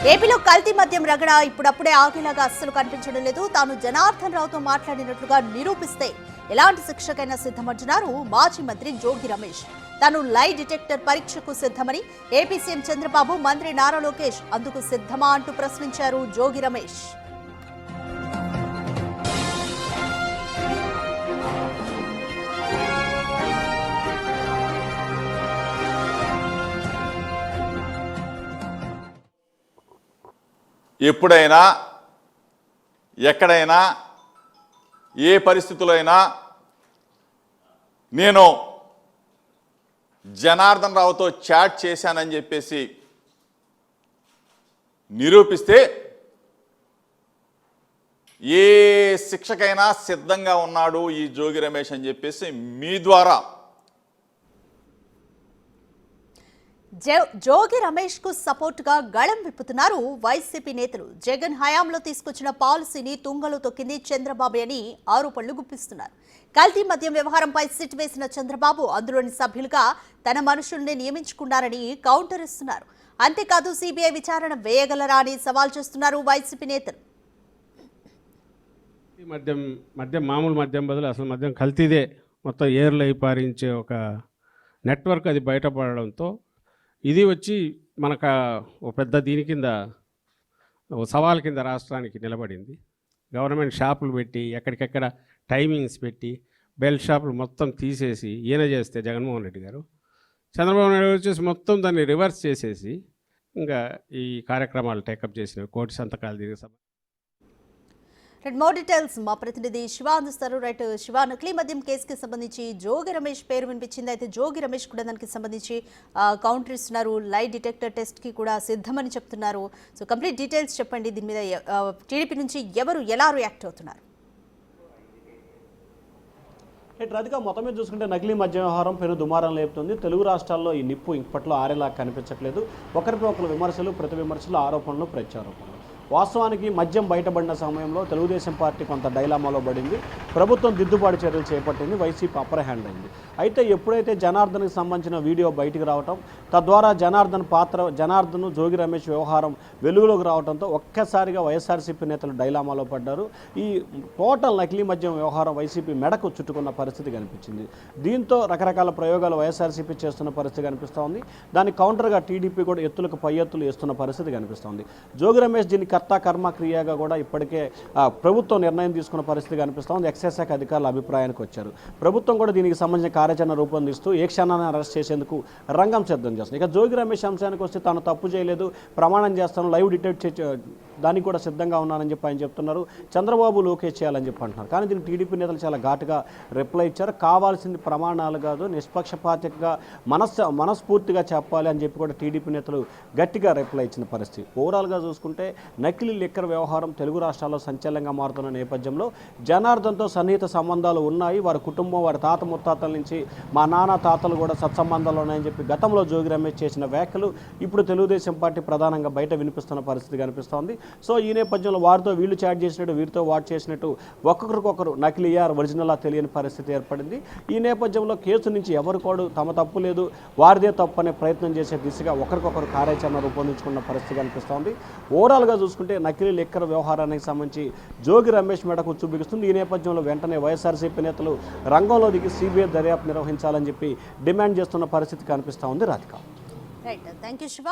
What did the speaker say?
ఏపీలో కల్తీ మద్యం రగడ ఇప్పుడప్పుడే ఆగేలాగా అస్సలు కనిపించడం లేదు. తాను జనార్దన్ రావుతో మాట్లాడినట్లుగా నిరూపిస్తే ఎలాంటి శిక్షకైనా సిద్ధమంటున్నారు మాజీ మంత్రి జోగి రమేష్. తాను లై డిటెక్టర్ పరీక్షకు సిద్ధమని ఏపీ సీఎం చంద్రబాబు, మంత్రి నారా లోకేష్ అందుకు సిద్ధమా అంటూ ప్రశ్నించారు జోగి రమేష్. ఎప్పుడైనా ఎక్కడైనా ఏ పరిస్థితుల్లో అయినా నేను జనార్దన్ రావుతో చాట్ చేశానని చెప్పేసి నిరూపిస్తే ఏ శిక్షకైనా సిద్ధంగా ఉన్నాడు ఈ జోగి రమేష్ అని చెప్పేసి మీ ద్వారా జోగి రమేష్ కు సపోర్ట్ గా గళం విప్పుతున్నారు వైసీపీ నేతలు. జగన్ హయాంలో తీసుకొచ్చిన పాలసీని తుంగలో తొక్కింది చంద్రబాబు అని ఆరోపణలు గుప్పిస్తున్నారు. కల్తీ మద్యం వ్యవహారంపై సిట్ వేసిన చంద్రబాబు అందులోని సభ్యులుగా తన మనుషుల్ని నియమించుకున్నారని కౌంటర్ ఇస్తున్నారు. అంతేకాదు సిబిఐ విచారణ వేయగలరా అని సవాల్ చేస్తున్నారు వైసీపీ నేతలు. మద్యం మామూలు మద్యం బదులు అసలు మద్యం కల్తీదే మొత్తం ఏర్లు అయి పారించే ఒక నెట్వర్క్ అది బయటపడడంతో ఇది వచ్చి మనకు ఒక పెద్ద దీని కింద సవాల్ కింద రాష్ట్రానికి నిలబడింది. గవర్నమెంట్ షాపులు పెట్టి ఎక్కడికెక్కడ టైమింగ్స్ పెట్టి బెల్ట్ షాపులు మొత్తం తీసేసి ఈయన చేస్తే జగన్మోహన్ రెడ్డి గారు, చంద్రబాబు నాయుడు వచ్చేసి మొత్తం దాన్ని రివర్స్ చేసేసి ఇంకా ఈ కార్యక్రమాలు టేకప్ చేసిన కోటి సంతకాలు తిరిగి సభ. మోర్ డీటెయిల్స్ మా ప్రతినిధి శివ అందిస్తారు. రైట్ శివ, నకిలీ మద్యం కేసుకి సంబంధించి జోగి రమేష్ పేరు వినిపించింది. అయితే జోగి రమేష్ కూడా దానికి సంబంధించి కౌంటర్ ఇస్తున్నారు. లై డిటెక్టర్ టెస్ట్ కి కూడా సిద్ధమని చెప్తున్నారు. సో కంప్లీట్ డీటెయిల్స్ చెప్పండి. దీని మీద టీడీపీ నుంచి ఎవరు ఎలా రియాక్ట్ అవుతున్నారు? రాధిక, మొత్తం మీద చూసుకుంటే నకిలీ మద్య వ్యవహారం పెను దుమారం లేపుతుంది. తెలుగు రాష్ట్రాల్లో ఈ నిప్పు ఇప్పట్లో ఆరేలా కనిపించట్లేదు. ఒకరిపై ఒకరు విమర్శలు, ప్రతి విమర్శలు, ఆరోపణలు, ప్రత్యారోపణలు. వాస్తవానికి మద్యం బయటపడిన సమయంలో తెలుగుదేశం పార్టీ కొంత డైలామాలో పడింది. ప్రభుత్వం దిద్దుబాటు చర్యలు చేపట్టింది. వైసీపీ అప్పర్ హ్యాండ్ అయింది. అయితే ఎప్పుడైతే జనార్దన్కి సంబంధించిన వీడియో బయటికి రావటం, తద్వారా జనార్దన్ జోగి రమేష్ వ్యవహారం వెలుగులోకి రావడంతో ఒక్కసారిగా వైఎస్ఆర్సీపీ నేతలు డైలామాలో పడ్డారు. ఈ టోటల్ నకిలీ మద్యం వ్యవహారం వైసీపీ మెడకు చుట్టుకున్న పరిస్థితి కనిపించింది. దీంతో రకరకాల ప్రయోగాలు వైఎస్ఆర్సీపీ చేస్తున్న పరిస్థితి కనిపిస్తోంది. దానికి కౌంటర్గా టీడీపీ కూడా ఎత్తులకు పై ఎత్తులు వేస్తున్న పరిస్థితి కనిపిస్తోంది. జోగి రమేష్ దీనికి కర్మ క్రియగా కూడా ఇప్పటికే ప్రభుత్వం నిర్ణయం తీసుకున్న పరిస్థితి కనిపిస్తోంది. ఎక్సైజ్ శాఖ అధికారుల అభిప్రాయానికి వచ్చారు. ప్రభుత్వం కూడా దీనికి సంబంధించిన కార్యాచరణ రూపొందిస్తూ ఏ క్షణాన్ని అరెస్ట్ చేసేందుకు రంగం సిద్ధం చేస్తుంది. ఇక జోగి రమేష్ అంశానికి వస్తే తాను తప్పు చేయలేదు, ప్రమాణం చేస్తాను, లైవ్ డిటెక్ట్ దానికి కూడా సిద్ధంగా ఉన్నానని చెప్పి ఆయన చెప్తున్నారు. చంద్రబాబు, లోకేష్ చేయాలని చెప్పి అంటున్నారు. కానీ దీనికి టీడీపీ నేతలు చాలా ఘాటుగా రిప్లై ఇచ్చారు. కావాల్సింది ప్రమాణాలు కాదు, నిష్పక్షపాతంగా మనస్ఫూర్తిగా చెప్పాలి అని చెప్పి కూడా టీడీపీ నేతలు గట్టిగా రిప్లై ఇచ్చిన పరిస్థితి. ఓవరాల్గా చూసుకుంటే నకిలీ లిక్కర్ వ్యవహారం తెలుగు రాష్ట్రాల్లో సంచలనంగా మారుతున్న నేపథ్యంలో జనార్దన్తో సన్నిహిత సంబంధాలు ఉన్నాయి. వారి కుటుంబం, వారి తాత ముత్తాతల నుంచి మా నాన్న తాతలు కూడా సత్సంబంధాలు ఉన్నాయని చెప్పి గతంలో జోగి రమేష్ చేసిన వ్యాఖ్యలు ఇప్పుడు తెలుగుదేశం పార్టీ ప్రధానంగా బయట వినిపిస్తున్న పరిస్థితి కనిపిస్తోంది. సో ఈ నేపథ్యంలో వారితో వీళ్ళు చాట్ చేసినట్టు, వీరితో వాట్ చేసినట్టు ఒక్కొక్కరికొకరు నకిలీ ఒరిజినల్ తెలియని పరిస్థితి ఏర్పడింది. ఈ నేపథ్యంలో కేసు నుంచి ఎవరు కూడా తమ తప్పు లేదు, వారిదే తప్పు అనే ప్రయత్నం చేసే దిశగా ఒకరికొకరు కార్యాచరణ రూపొందించుకున్న పరిస్థితి కనిపిస్తోంది. ఓవరాల్గా చూసుకుంటే నకిలీ లిక్కర్ వ్యవహారానికి సంబంధించి జోగి రమేష్ మెడకు చూపిస్తుంది. ఈ నేపథ్యంలో వెంటనే వైఎస్ఆర్సీపీ నేతలు రంగంలో దిగి సిబిఐ దర్యాప్తు నిర్వహించాలని చెప్పి డిమాండ్ చేస్తున్న పరిస్థితి కనిపిస్తూ ఉంది. Radhika. Right, thank you Shiva.